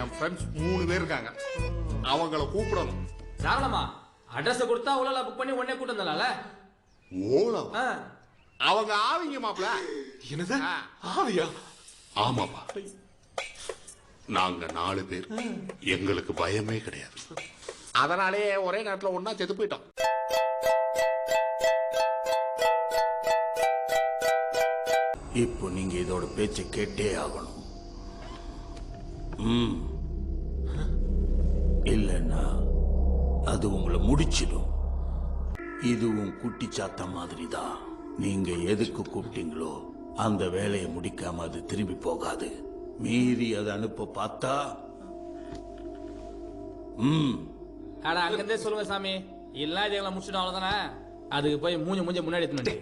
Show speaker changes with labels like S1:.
S1: என் friends 3 பேர் இருக்காங்க, அவங்கள கூப்பிடணும்.
S2: தாராளமா அட்ரஸ் கொடுத்தா ஓலால புக் பண்ணி உடனே கூட்டம் தரலாம்ல.
S1: ஓலா? அவங்க ஆவிங்க மாப்ள.
S3: என்னது ஆவியா?
S1: ஆமாப்பா, நாங்க 4 பேர், எங்களுக்கு பயமே கிடையாது. அதனாலே ஒரே நேரத்தில் ஒன்னா செத்து போயிட்டோம்.
S4: இப்போ நீங்க இதோட பேச்சை கேட்டே ஆகணும். இல்லைன்னா அது உங்களை முடிச்சிடும். இதுவும் குட்டி சாத்த மாதிரி தான். நீங்க எதுக்கு கூப்பிட்டீங்களோ அந்த வேலையை முடிக்காம அது திரும்பி போகாது. மீறி அதை அனுப்ப பார்த்தா
S2: அட அங்கிருந்தே சொல்லுங்க சாமி, இல்ல இது எங்களை முடிச்சிடும் அவ்வளவுதானே. அதுக்கு போய் மூஞ்ச முன்னாடி எடுத்துட்டு